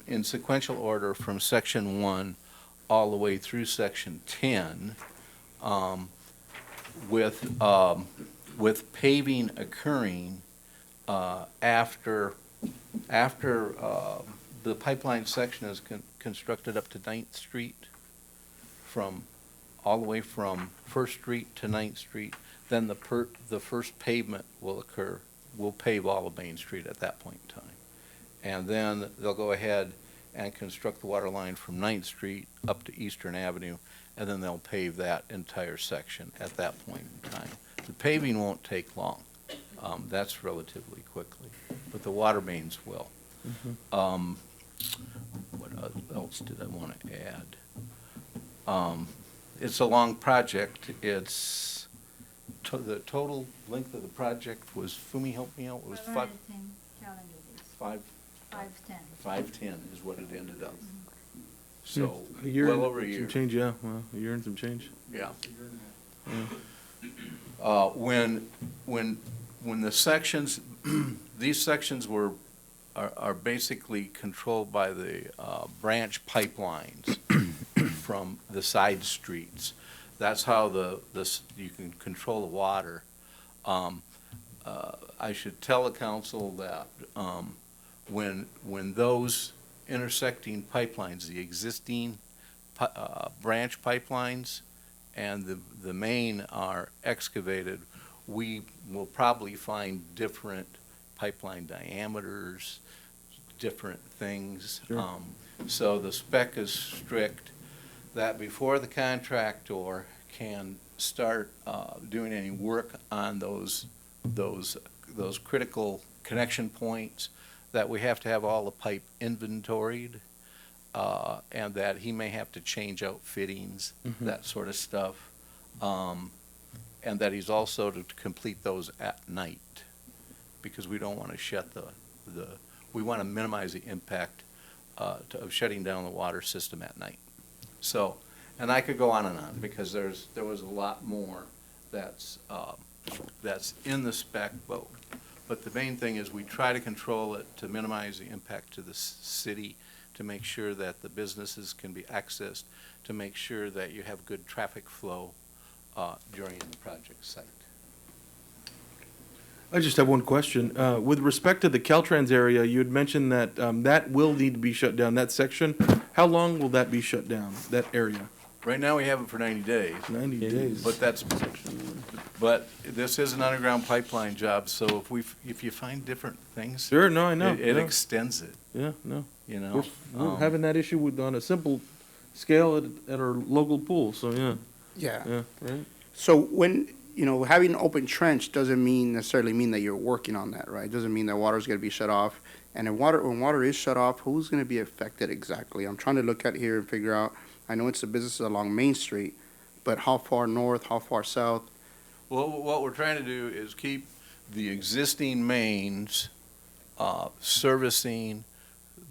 in sequential order from section 1 all the way through section 10, with paving occurring after the pipeline section is constructed up to 9th Street, all the way from First Street to 9th Street. Then the first pavement will occur. We'll pave all of Main Street at that point in time. And then they'll go ahead and construct the water line from 9th Street up to Eastern Avenue, and then they'll pave that entire section at that point in time. The paving won't take long. That's relatively quickly, but the water mains will. What else did I want to add? It's a long project. It's the total length of the project was, Fumi, help me out, was 510 calendar days. 510 is what it ended up. So, a year well over a and year. some change, yeah. Well, a year and some change. Yeah. When the sections, these sections are basically controlled by the branch pipelines from the side streets. That's how you can control the water. I should tell the council that when those intersecting pipelines, the existing branch pipelines and the main are excavated, we will probably find different pipeline diameters, different things. Sure. So the spec is strict that before the contractor can start doing any work on those critical connection points, that we have to have all the pipe inventoried, and that he may have to change out fittings, that sort of stuff, and that he's also to complete those at night, because we don't want to shut we want to minimize the impact of shutting down the water system at night. So, and I could go on and on, because there was a lot more that's in the spec, but the main thing is we try to control it to minimize the impact to the city, to make sure that the businesses can be accessed, to make sure that you have good traffic flow during the project site. I just have one question. With respect to the Caltrans area, you had mentioned that that will need to be shut down, that section. How long will that be shut down, that area? Right now, we have it for 90 days. 90 days. But this is an underground pipeline job, so if you find different things. Sure, no, I know. It yeah. extends it. Yeah, no. You know? We're having that issue on a simple scale at our local pool, so yeah. Yeah. Yeah, right? So when, having an open trench doesn't necessarily mean that you're working on that, right? Doesn't mean that water's gonna be shut off. And when water is shut off, who's gonna be affected exactly? I'm trying to look at here and figure out, I know it's the businesses along Main Street, but how far north, how far south? Well, what we're trying to do is keep the existing mains servicing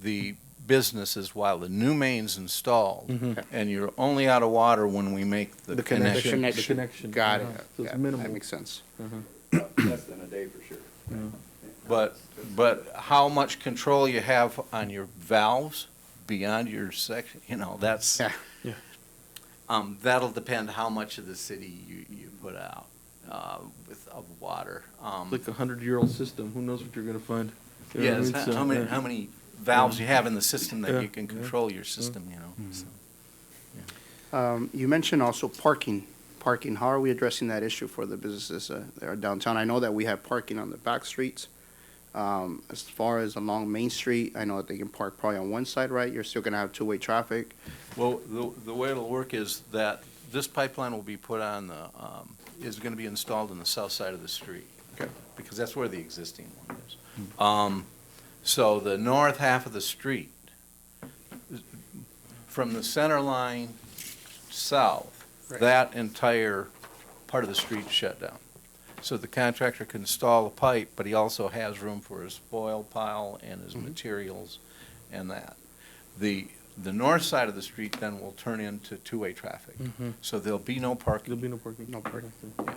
the businesses while the new main's installed. And you're only out of water when we make the connection. The connection. Got it. So it's Yeah, minimal. that makes sense. Less than a day for sure. But how much control you have on your valves beyond your section, that's, that'll depend how much of the city you put out of water. Like a 100-year-old system, who knows what you're gonna find? You know Yes, what I mean? So, how many valves you have in the system that Yeah, you can control your system, so. You mentioned also parking. How are we addressing that issue for the businesses that are downtown? I know that we have parking on the back streets. As far as along Main Street, I know that they can park probably on one side, right? You're still gonna have two-way traffic. Well, the way it'll work is that this pipeline will be put on is gonna be installed on the south side of the street. Okay. Because that's where the existing one is. So the north half of the street, from the center line south, that entire part of the street shut down. So the contractor can install a pipe, but he also has room for his spoil pile and his materials and that. The north side of the street then will turn into two-way traffic. So there'll be no parking. There'll be no parking. No parking. Yeah.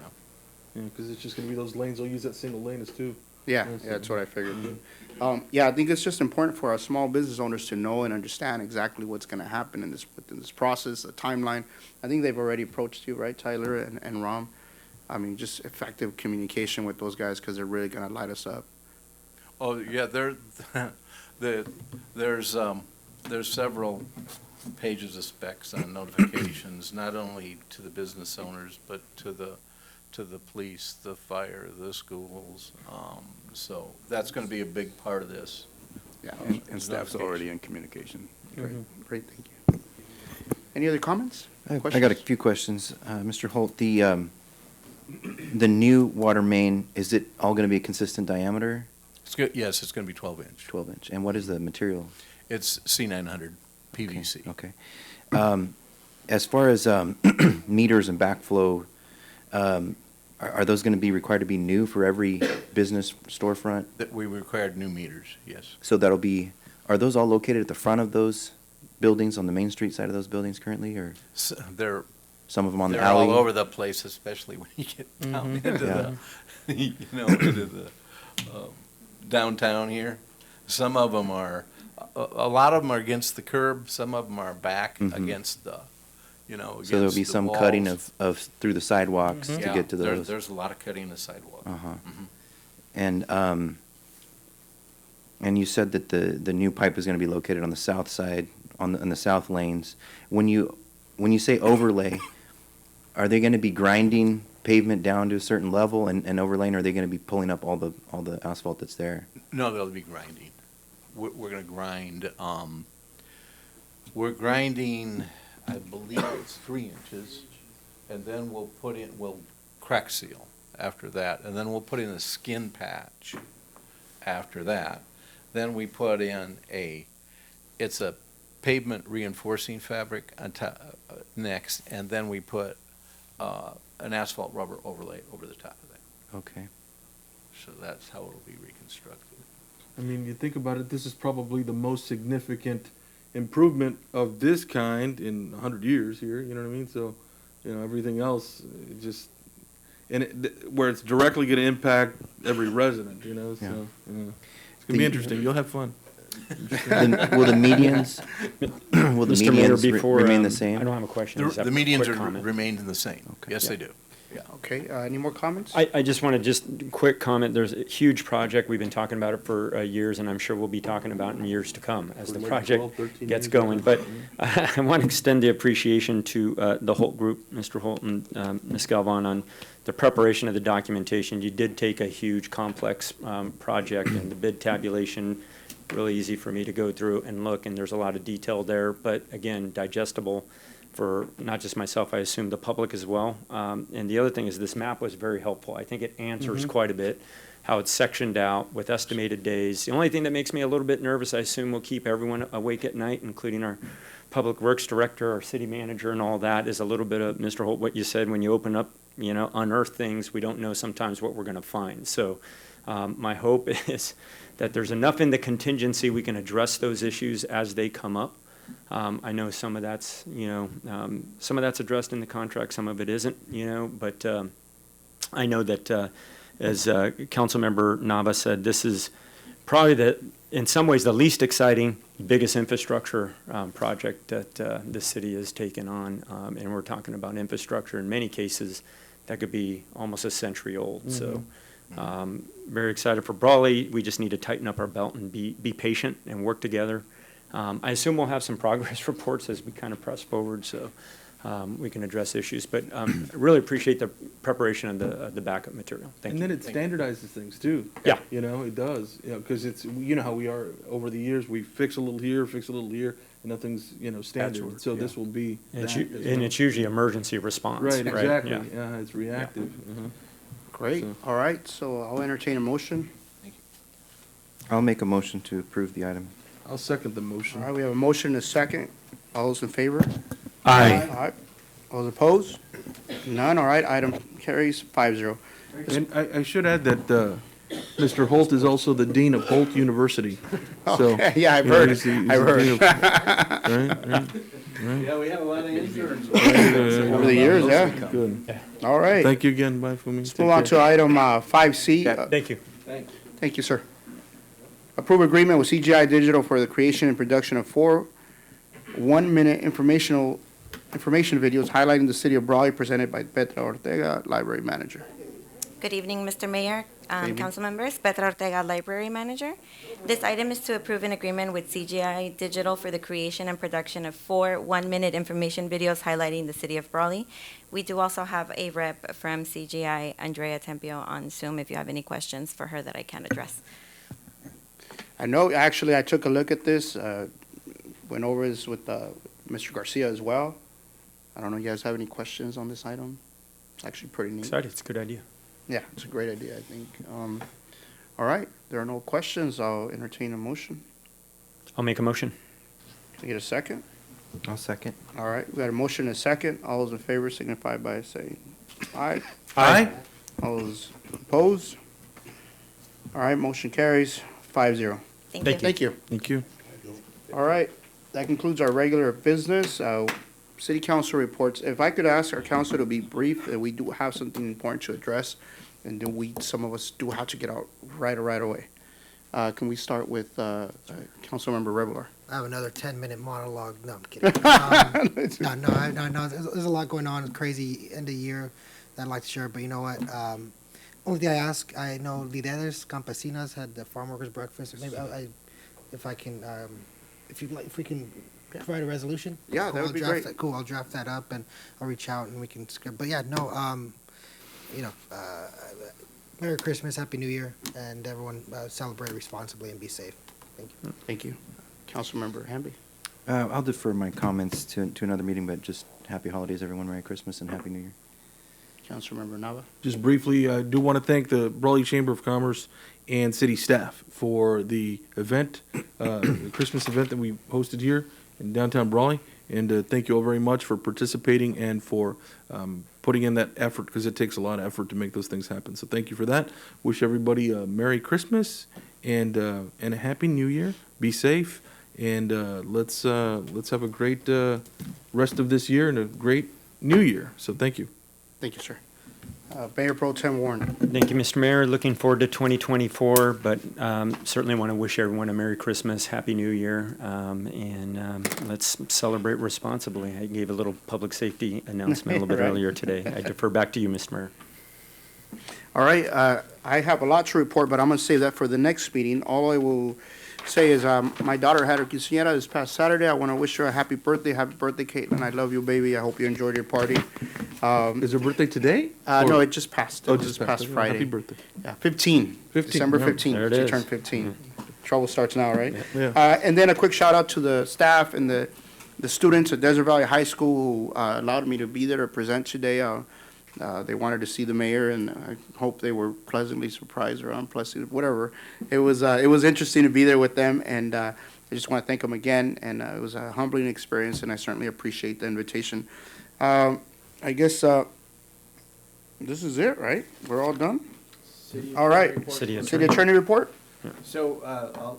Yeah, because it's just gonna be those lanes, they'll use that single lane as two. Yeah, that's what I figured. Yeah, I think it's just important for our small business owners to know and understand exactly what's gonna happen within this process, the timeline. I think they've already approached you, right, Tyler and Ram? I mean, just effective communication with those guys, because they're really gonna light us up. Oh, yeah, there's several pages of specs on notifications, not only to the business owners, but to the police, the fire, the schools. So that's gonna be a big part of this. Yeah. And staff's already in communication. Great, thank you. Any other comments? I got a few questions. Mr. Holt, the new water main, is it all going to be a consistent diameter? Yes, it's gonna be 12-inch. 12-inch. And what is the material? It's C900 PVC. Okay. As far as meters and backflow, are those going to be required to be new for every business storefront? That we required new meters, yes. So are those all located at the front of those buildings, on the Main Street side of those buildings currently, or? They're some of them on the They're alley? all over the place, especially when you get down into into the downtown here. Some of them are, a lot of them are against the curb, some of them are back against the, against So there'll be the some walls. cutting of through the sidewalks to Yeah, get to those? There's a lot of cutting in the sidewalk. And you said that the new pipe is going to be located on the south side, on the south lanes. When you say overlay, are they going to be grinding pavement down to a certain level and overlaying, or are they going to be pulling up all the asphalt that's there? No, they'll be grinding. We're gonna grind, we're grinding, I believe it's 3 inches, and then we'll crack seal after that, and then we'll put in a skin patch after that. Then we put in it's a pavement reinforcing fabric on top, next, and then we put an asphalt rubber overlay over the top of that. Okay. So that's how it'll be reconstructed. I mean, you think about it, this is probably the most significant improvement of this kind in 100 years here, you know what I mean? So, everything else, where it's directly gonna impact every resident, so, it's gonna be interesting, you'll have fun. Will the medians, will the Mr. Mayor, medians before, remain the I same? don't have a question. The Just have the a medians quick are comment. remained the same. Yes, Yeah. they do. Okay, any more comments? I just want to just quick comment. There's a huge project. We've been talking about it for years, and I'm sure we'll be talking about it in years to come as the project gets going. But I want to extend the appreciation to the Holt Group, Mr. Holt and Ms. Galvan, on the preparation of the documentation. You did take a huge, complex project, and the bid tabulation, really easy for me to go through and look, and there's a lot of detail there, but again, digestible for not just myself, I assume the public as well. And the other thing is this map was very helpful. I think it answers quite a bit, how it's sectioned out with estimated days. The only thing that makes me a little bit nervous, I assume will keep everyone awake at night, including our Public Works Director, our city manager, and all that, is a little bit of, Mr. Holt, what you said, when you open up, unearth things, we don't know sometimes what we're going to find. So my hope is that there's enough in the contingency we can address those issues as they come up. I know some of that's, some of that's addressed in the contract, some of it isn't, but I know that, as Councilmember Nava said, this is probably in some ways, the least exciting, biggest infrastructure project that the city has taken on. And we're talking about infrastructure in many cases that could be almost a century old. So very excited for Brawley. We just need to tighten up our belt and be patient and work together. I assume we'll have some progress reports as we kind of press forward, so we can address issues. But I really appreciate the preparation of the backup material. Thank you. And then it standardizes things too. Yeah. It does, because it's, how we are over the years, we fix a little here, and nothing's, standard. Patchwork, So yeah. this will be And that as and well. it's usually emergency response. Right, exactly. Yeah. Yeah, it's reactive. Great, all right, so I'll entertain a motion. I'll make a motion to approve the item. I'll second the All motion. right, we have a motion and a second. All those in favor? Aye. All right. All those opposed? None, all right, item carries 5-0. And I should add that Mr. Holt is also the Dean of Holt University. So, Okay, yeah, I've heard. he's the I've heard. dean of- right. Yeah, we have a lot of interns. Over the years, yeah. Good. All right. Thank you again, bye for me. Let's move on to item 5C. Thank you. Thank you, sir. Approve agreement with CGI Digital for the creation and production of 4 one-minute information videos highlighting the city of Brawley, presented by Petra Ortega, Library Manager. Good evening, Mr. Mayor, evening. council members. Petra Ortega, Library Manager. This item is to approve an agreement with CGI Digital for the creation and production of 4 one-minute information videos highlighting the city of Brawley. We do also have a rep from CGI, Andrea Tempio, on Zoom if you have any questions for her that I can address. I know, actually, I took a look at this, went over this with Mr. Garcia as well. I don't know, you guys have any questions on this item? It's actually pretty neat. Excited, it's a good idea. Yeah, it's a great idea, I think. All right, there are no questions. I'll entertain a motion. I'll make a motion. Can I get a second? I'll second. All right, we got a motion and a second. All those in favor signify by saying aye. Aye. All those opposed? All right, motion carries 5-0. Thank you. Thank you. Thank you. All right, that concludes our regular business. City council reports. If I could ask our council to be brief, we do have something important to address, and then some of us do have to get out right away. Can we start with Councilmember Revelar? I have another 10-minute monologue. No, I'm kidding. No. There's a lot going on. It's crazy end of year that I'd like to share, but you know what? Only thing I ask, I know Líderes Campesinas had the farm workers breakfast. Maybe if we can provide a resolution. Yeah, cool, that would I'll be draft great. That, cool, I'll draft that up and I'll reach out and we can. But yeah, no. Merry Christmas, Happy New Year, and everyone celebrate responsibly and be safe. Thank you. Thank you. Councilmember Hamby. I'll defer my comments to another meeting, but just happy holidays, everyone. Merry Christmas and Happy New Year. Councilmember Nava. Just briefly, I do want to thank the Brawley Chamber of Commerce and city staff for the event, the Christmas event that we hosted here in downtown Brawley. And thank you all very much for participating and for putting in that effort, because it takes a lot of effort to make those things happen. So thank you for that. Wish everybody a Merry Christmas and a Happy New Year. Be safe, and let's have a great rest of this year and a great New Year. So thank you. Thank you, sir. Mayor Pro Tem Warren. Thank you, Mr. Mayor. Looking forward to 2024, but certainly want to wish everyone a Merry Christmas, Happy New Year, and let's celebrate responsibly. I gave a little public safety announcement a little bit Right. earlier today. I defer back to you, Mr. Mayor. All right, I have a lot to report, but I'm going to save that for the next meeting. All I will say is my daughter had her quinceañera this past Saturday. I want to wish her a happy birthday. Happy birthday, Caitlin. I love you, baby. I hope you enjoyed your party. Is her birthday today? No, it just passed. Oh, It just passed Friday. Happy birthday. Yeah, 15. 15, December yeah. 15th. There it She is. turned 15. Trouble starts now, right? Yeah. And then a quick shout out to the staff and the students at Desert Valley High School who allowed me to be there to present today. They wanted to see the mayor, and I hope they were pleasantly surprised or unpleasant, whatever. It was interesting to be there with them, and I just want to thank them again. And it was a humbling experience, and I certainly appreciate the invitation. I guess this is it, right? We're all done. City All right. report. City City Attorney report. So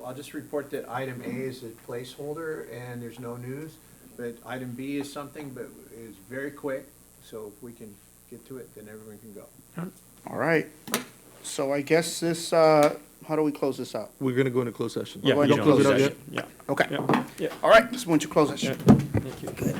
I'll just report that item A is a placeholder and there's no news. But item B is something, but is very quick. So if we can get to it, then everyone can go. All right. So I guess this, how do we close this out? We're gonna go into closed session. Yeah, We're you going to don't close it close out session. yet? Yeah. Okay. Yeah. All right, let's move to close session. Thank you.